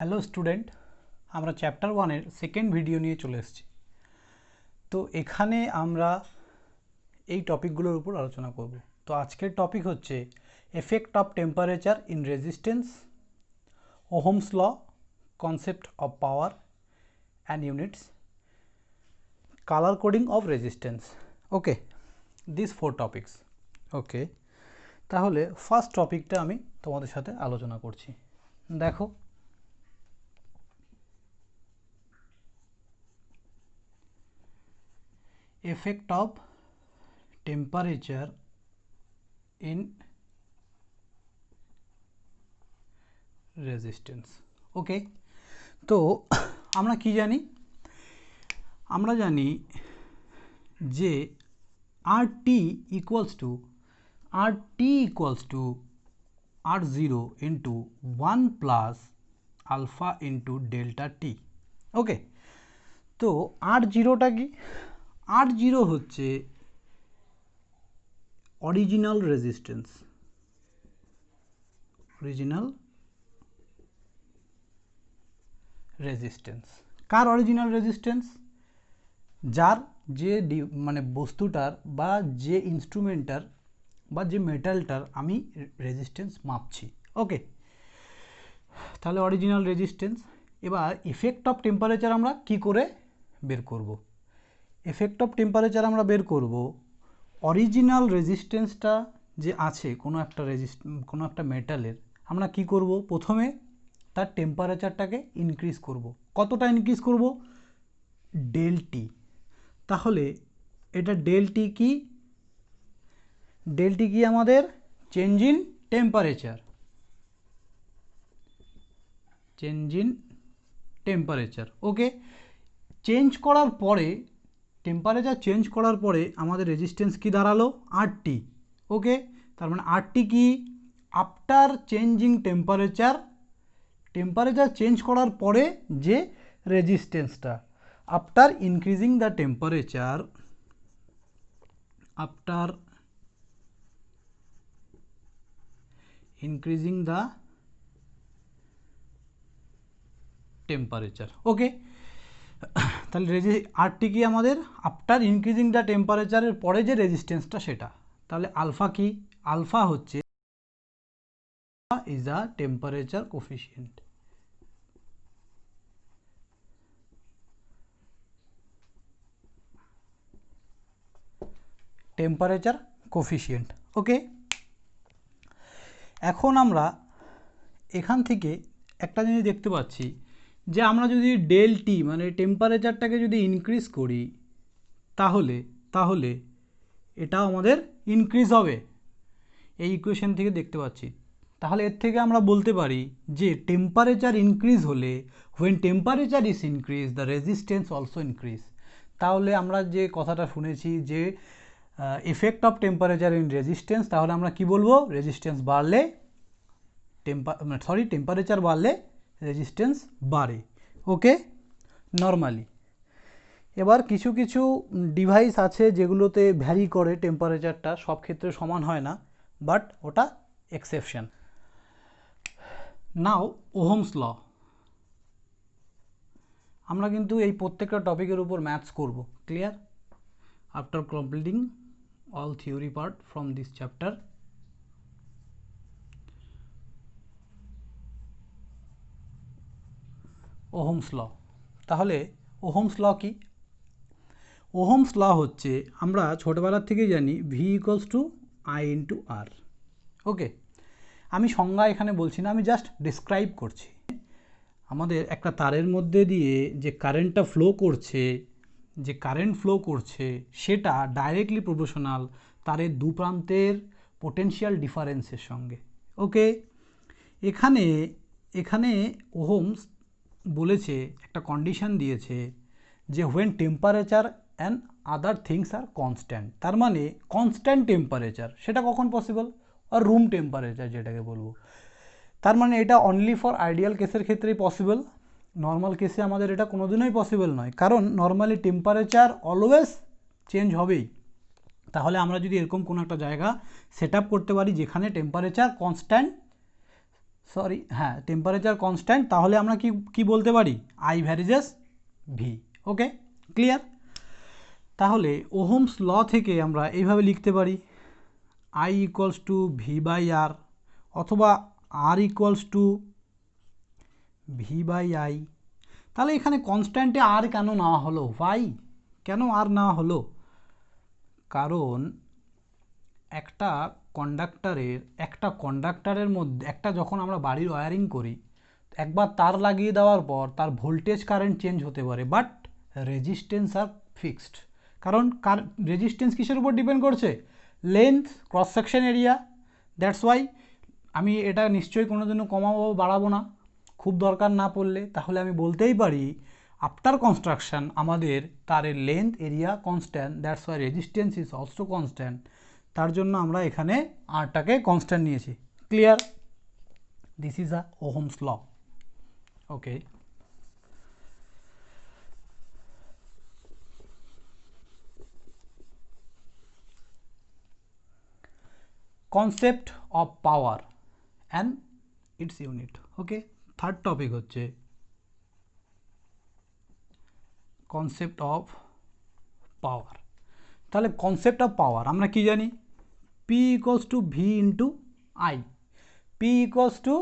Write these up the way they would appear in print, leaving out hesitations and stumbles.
Hello student, আমরা chapter 1-এর second video নিয়ে চলে এসেছি। তো এখানে আমরা এই টপিকগুলোর উপর আলোচনা করব। তো আজকের টপিক হচ্ছে effect of temperature in resistance, Ohm's law, concept of power and units, colour coding of resistance. Okay, this 4 topics. Okay, তাহলে ফার্স্ট টপিকটা আমি তোমাদের সাথে আলোচনা করছি। দেখো, effect of temperature in resistance. ওকে, তো আমরা কি জানি? আমরা জানি যে RT equals to R0 into 1 plus alpha into delta T. ওকে, তো R0টা কি? R0 হচ্ছে অরিজিনাল রেজিস্ট্যান্স, কার অরিজিনাল রেজিস্ট্যান্স? যার যে মানে বস্তুটার বা যে ইনস্ট্রুমেন্টটার বা যে মেটালটার আমি রেজিস্ট্যান্স মাপছি। ওকে, তাহলে অরিজিনাল রেজিস্ট্যান্স। এবার ইফেক্ট অফ টেম্পারেচার আমরা কি করে বের করব? এফেক্ট অফ টেম্পারেচার আমরা বের করব অরিজিনাল রেজিস্ট্যান্সটা যে আছে কোনো একটা মেটালের, আমরা কি করব? প্রথমে তার টেম্পারেচারটাকে ইনক্রিজ করব। কতটা ইনক্রিজ করব? Delta. তাহলে এটা ডেল টি কি? ডেল টি কি আমাদের? Change in temperature. Okay, change করার পরে, টেম্পারেচার চেঞ্জ করার পরে আমাদের রেজিস্ট্যান্স কি দাঁড়ালো? আরটি। ওকে, তার মানে আরটি কি? আফটার চেঞ্জিং টেম্পারেচার চেঞ্জ করার পরে যে রেজিস্ট্যান্সটা, আফটার ইনক্রিজিং দ্য টেম্পারেচার, ওকে, তাহলে আরটি কি আমাদের? আফটার ইনক্রিজিং দ্য টেম্পারেচারের পরে যে রেজিস্ট্যান্সটা সেটা। তাহলে আলফা কি? আলফা হচ্ছে ইজ আ টেম্পারেচার কোফিশিয়েন্ট। ওকে, এখন আমরা এখান থেকে একটা জিনিস দেখতে পাচ্ছি যে আমরা যদি ডেল টি মানে টেম্পারেচারটাকে যদি ইনক্রিজ করি তাহলে এটাও আমাদের ইনক্রিজ হবে। এই ইকুয়েশন থেকে দেখতে পাচ্ছি। তাহলে এর থেকে আমরা বলতে পারি যে টেম্পারেচার ইনক্রিজ হলে, when temperature is increase the resistance also increase. তাহলে আমরা যে কথাটা শুনেছি যে effect of temperature in resistance, তাহলে আমরা কি বলবো? রেজিস্ট্যান্স বাড়লে টেম্পারেচার বাড়লে রেজিস্ট্যান্স বাড়ে। ওকে, নর্মালি। এবার কিছু কিছু ডিভাইস আছে যেগুলোতে ভ্যারি করে টেম্পারেচারটা, সব ক্ষেত্রে সমান হয় না, বাট ওটা এক্সেপশন। নাও ওহমস ল। আমরা কিন্তু এই প্রত্যেকটা টপিকের উপর ম্যাথস করব। Clear? After completing all theory part from this chapter, Ohm's law. তাহলে ওহমস ল কি? ওহমস ল হচ্ছে, আমরা ছোটোবেলার থেকেই জানি V equals to I into R. Okay, আমি সংজ্ঞা এখানে বলছি না, আমি জাস্ট ডিসক্রাইব করছি। আমাদের একটা তারের মধ্যে দিয়ে যে কারেন্টটা ফ্লো করছে সেটা ডাইরেক্টলি প্রপোর্শনাল তারের দু প্রান্তের পোটেনশিয়াল ডিফারেন্সের সঙ্গে। ওকে, এখানে ওহমস বলেছে, একটা কন্ডিশন দিয়েছে যে when temperature and other things are constant. তার মানে কনস্ট্যান্ট টেম্পারেচার সেটা কখন পসিবল? আর রুম টেম্পারেচার যেটাকে বলবো। তার মানে এটা অনলি ফর আইডিয়াল কেসের ক্ষেত্রেই পসিবল। নর্মাল কেসে আমাদের এটা কোনোদিনই পসিবল নয়, কারণ নর্মালি টেম্পারেচার অলওয়েজ চেঞ্জ হবেই। তাহলে আমরা যদি এরকম কোনো একটা জায়গা সেট আপ করতে পারি যেখানে টেম্পারেচার কনস্ট্যান্ট, সরি, হ্যাঁ, টেম্পারেচার কনস্ট্যান্ট, তাহলে আমরা কি বলতে পারি, I varies V. Okay, clear. তাহলে ওহমস ল থেকে আমরা এইভাবে লিখতে পারি, I equals to V by R, অথবা R equals to V by I. তাহলে এখানে কনস্ট্যান্টে আর কেন নেওয়া হলো, ভাই কেন আর নেওয়া হলো? কারণ একটা কন্ডাক্টরের মধ্যে, যখন আমরা বাড়ির ওয়্যারিং করি, একবার তার লাগিয়ে দেওয়ার পর তার ভোল্টেজ কারেন্ট চেঞ্জ হতে পারে, বাট রেজিস্ট্যান্স আর ফিক্সড। কারণ রেজিস্ট্যান্স কিসের উপর ডিপেন্ড করছে, length, cross section area. That's why আমি এটা নিশ্চয়ই কোনো জন্য কমাবো বাড়াবো না, খুব দরকার না পড়লে। তাহলে আমি বলতেই পারি আফটার কনস্ট্রাকশন আমাদের তারের length, area constant, that's why resistance is also constant. তার জন্য আমরা এখানে আরটাকে কনস্ট্যান্ট নিয়েছি। Clear? This is a Ohm's law. Okay, concept of power and its unit. Okay, third topic হচ্ছে কনসেপ্ট অফ পাওয়ার। তাহলে কনসেপ্ট অফ পাওয়ার আমরা কি জানি, P equals to V into I, P equals to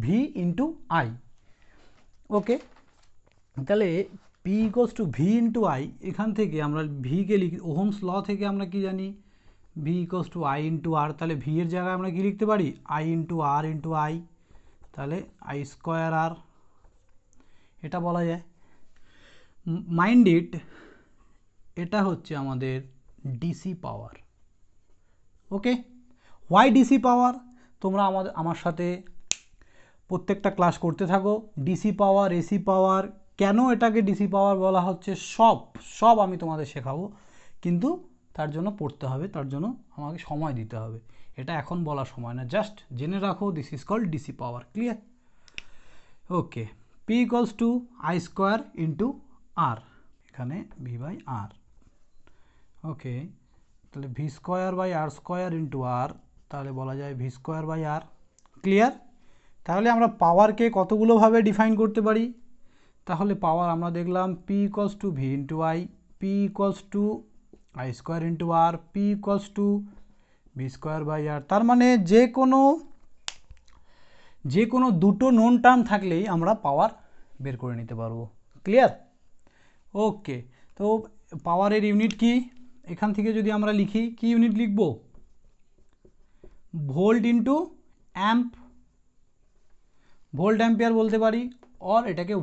V into I. Okay, তাহলে P equals to V into I, এখান থেকে আমরা V K লিখি, ওহমস ল থেকে আমরা কি জানি, V equals to I into R. তাহলে ভি এর জায়গায় আমরা কি লিখতে পারি, I into R into I, তাহলে আই স্কোয়ার আর, এটা বলা যায়। মাইন্ড ইট, এটা হচ্ছে আমাদের DC power. Okay, why DC power? তোমরা আমার সাথে প্রত্যেকটা ক্লাস করতে থাকো। ডিসি পাওয়ার, এসি পাওয়ার, কেন এটাকে ডিসি পাওয়ার বলা হচ্ছে, সব আমি তোমাদের শেখাবো, কিন্তু তার জন্য পড়তে হবে, তার জন্য আমাকে সময় দিতে হবে। এটা এখন বলার সময় না, জাস্ট জেনে রাখো this is called DC power. Clear? Okay, P equals to I square into R, এখানে ভি বাই আর। ওকে, তাহলে V square by R square into R, তাহলে বলা যায় V square by R. Clear? তাহলে আমরা পাওয়ারকে কতগুলোভাবে define করতে পারি? তাহলে পাওয়ার আমরা দেখলাম P equals to V into I, P equals to I square into R, P equals to V square by R. তার মানে যে কোনো দুটো নোন টার্ম থাকলেই আমরা পাওয়ার বের করে নিতে পারবো। ক্লিয়ার? ওকে, তো পাওয়ারের ইউনিট কি, এখান থেকে যদি আমরা লিখি, কি ইউনিট লিখব, volt into amp, volt ampere বলতে পারি, আর এটাকে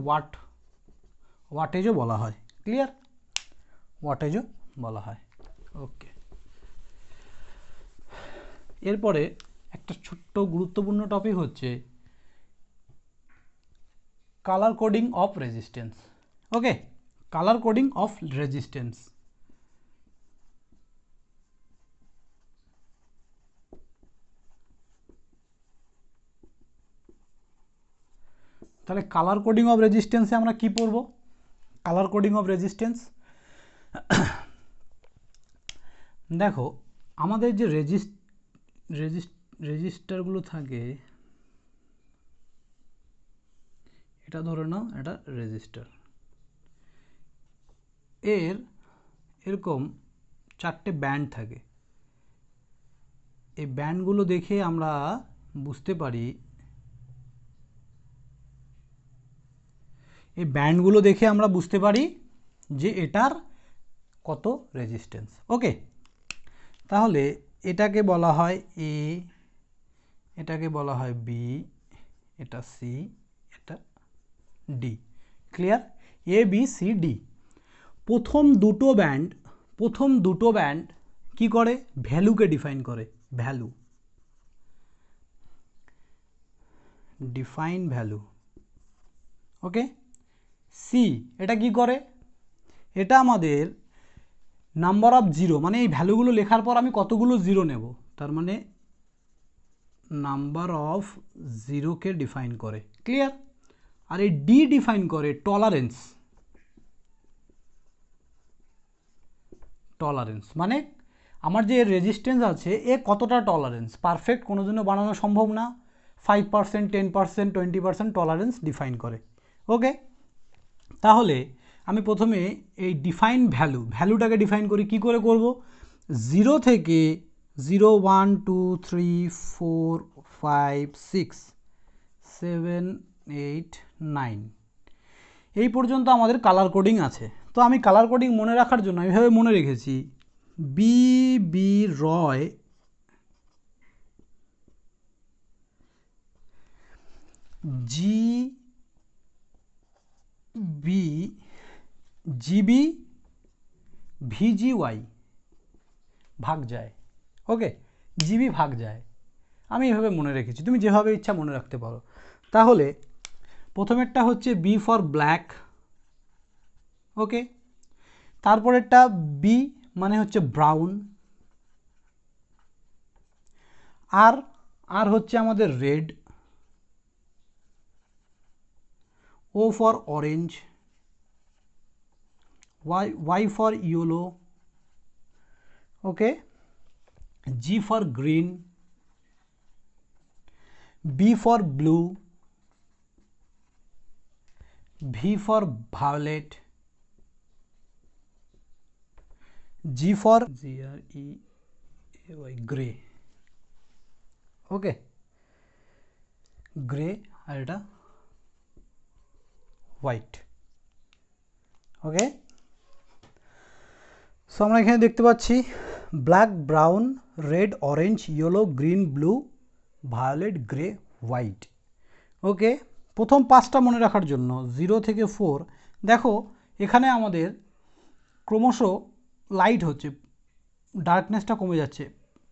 ওয়াটেজও বলা হয়। ক্লিয়ার? ওয়াটেজও বলা হয়। ওকে, এরপরে একটা ছোট্ট গুরুত্বপূর্ণ টপিক হচ্ছে colour coding of resistance. Okay, colour coding of resistance. তাহলে কালার কোডিং অফ রেজিস্ট্যান্সে আমরা কি পড়ব? কালার কোডিং অফ রেজিস্ট্যান্স, দেখো আমাদের যে রেজিস্টারগুলো থাকে, এটা ধরে নাও এটা রেজিস্টার, এরকম চারটে ব্যান্ড থাকে। এই ব্যান্ডগুলো দেখে আমরা বুঝতে পারি, যে এটার কত রেজিস্ট্যান্স। ওকে, তাহলে এটাকে বলা হয় এ, এটাকে বলা হয় বি, এটা সি, এটা D. Clear? A B C D. প্রথম দুটো ব্যান্ড কি করে, ভ্যালুকে ডিফাইন করে, ডিফাইন ভ্যালু। ওকে, সি এটা কি করে, এটা আমাদের নাম্বার অফ জিরো, মানে এই ভ্যালুগুলো লেখার পর আমি কতগুলো জিরো নেব, তার মানে নাম্বার অফ জিরোকে ডিফাইন করে। ক্লিয়ার? আর এই ডি ডিফাইন করে টলারেন্স, মানে আমার যে রেজিস্ট্যান্স আছে এ কতটা টলারেন্স, পারফেক্ট কোনো জন্য বানানো সম্ভব না, 5%, 10%, 20% টলারেন্স ডিফাইন করে। ওকে, তাহলে আমি প্রথমে এই ডিফাইন ভ্যালুটাকে ডিফাইন করি। কি করে করব? 0 থেকে 0, 1, 2, 3, 4, 5, 6, 7, 8, 9 এই পর্যন্ত আমাদের কালার কোডিং আছে। তো আমি কালার কোডিং মনে রাখার জন্য এইভাবে মনে রেখেছি, বি রয় জিবি ভিজিওয়াই ভাগ যায়। ওকে, জিবি ভাগ যায়, আমি এভাবে মনে রেখেছি, তুমি যেভাবে ইচ্ছা মনে রাখতে পারো। তাহলে প্রথমেরটা হচ্ছে বি ফর ব্ল্যাক। ওকে, তারপরেরটা বি মানে হচ্ছে ব্রাউন, আর হচ্ছে আমাদের red, O for orange, Y for yellow, okay, G for green, B for blue, V for violet, G for grey. Okay, grey, আর এটা হোয়াইট। ওকে, সো আমরা এখানে দেখতে পাচ্ছি black, brown, red, orange, yellow, green, blue, violet, grey, white. Okay, প্রথম 5টা মনে রাখার জন্য 0 থেকে 4, দেখো এখানে আমাদের ক্রমশ লাইট হচ্ছে, ডার্কনেসটা কমে যাচ্ছে।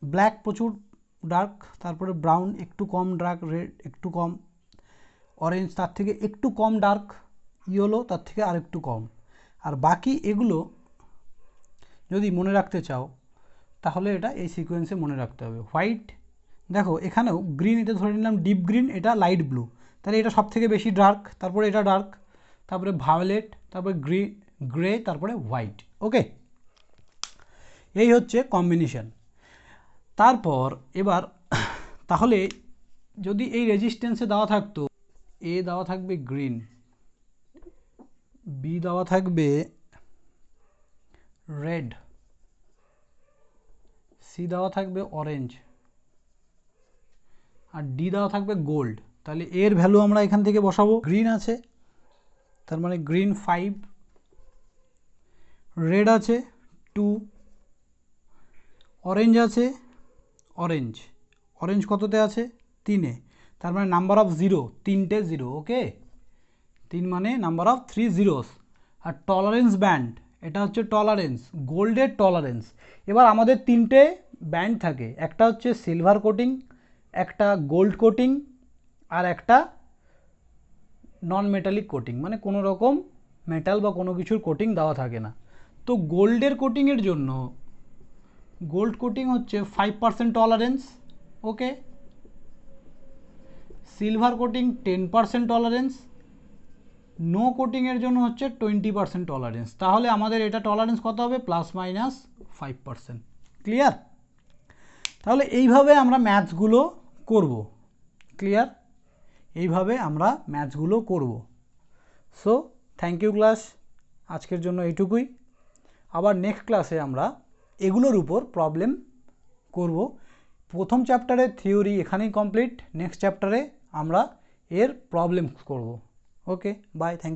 ব্ল্যাক প্রচুর ডার্ক, তারপরে ব্রাউন একটু কম ডার্ক, রেড একটু কম, অরেঞ্জ তার থেকে একটু কম ডার্ক, ইয়েলো তার থেকে আর একটু কম। আর বাকি এগুলো যদি মনে রাখতে চাও তাহলে এটা এই সিকোয়েন্সে মনে রাখতে হবে। হোয়াইট, দেখো এখানেও গ্রিন, এটা ধরে নিলাম ডিপ গ্রিন, এটা লাইট ব্লু, তাহলে এটা সব থেকে বেশি ডার্ক, তারপরে এটা ডার্ক, তারপরে ভায়োলেট, তারপরে গ্রে, তারপরে হোয়াইট। ওকে, এই হচ্ছে কম্বিনেশন। তারপর এবার তাহলে যদি এই রেজিস্ট্যান্সে দেওয়া থাকতো, এ দেওয়া থাকবে গ্রিন, বি দেওয়া থাকবে রেড, সি দেওয়া থাকবে অরেঞ্জ, আর ডি দেওয়া থাকবে গোল্ড, তাহলে এর ভ্যালু আমরা এখান থেকে বসাবো। গ্রিন আছে, তার মানে গ্রিন 5, রেড আছে 2, অরেঞ্জ আছে, অরেঞ্জ কততে আছে? 3-এ, তার মানে নাম্বার অফ 0, 3টে 0। ওকে, 3 মানে নাম্বার অফ 3 জিরোস। আর টলারেন্স ব্যান্ড, এটা হচ্ছে টলারেন্স, গোল্ডের টলারেন্স। এবার আমাদের 3টে ব্যান্ড থাকে, একটা হচ্ছে সিলভার কোটিং, একটা গোল্ড কোটিং, আর একটা নন মেটালিক কোটিং, মানে কোনো রকম মেটাল বা কোনো কিছুর কোটিং দেওয়া থাকে না। তো গোল্ডের কোটিংয়ের জন্য গোল্ড কোটিং হচ্ছে 5% টলারেন্স। ওকে, সিলভার কোটিং 10% টলারেন্স, নো কোটিংয়ের জন্য হচ্ছে 20% টলারেন্স। তাহলে আমাদের এটা টলারেন্স কত হবে? +-5%। ক্লিয়ার? তাহলে এইভাবে আমরা ম্যাথসগুলো করব। ক্লিয়ার? এইভাবে আমরা ম্যাথসগুলো করব। সো থ্যাংক ইউ ক্লাস, আজকের জন্য এইটুকুই। আবার নেক্সট ক্লাসে আমরা এগুলোর উপর প্রবলেম করব। প্রথম চ্যাপ্টারের থিওরি এখানেই কমপ্লিট, নেক্সট চ্যাপ্টারে আমরা এর প্রবলেমস করব। ওকে, বাই, থ্যাংক ইউ।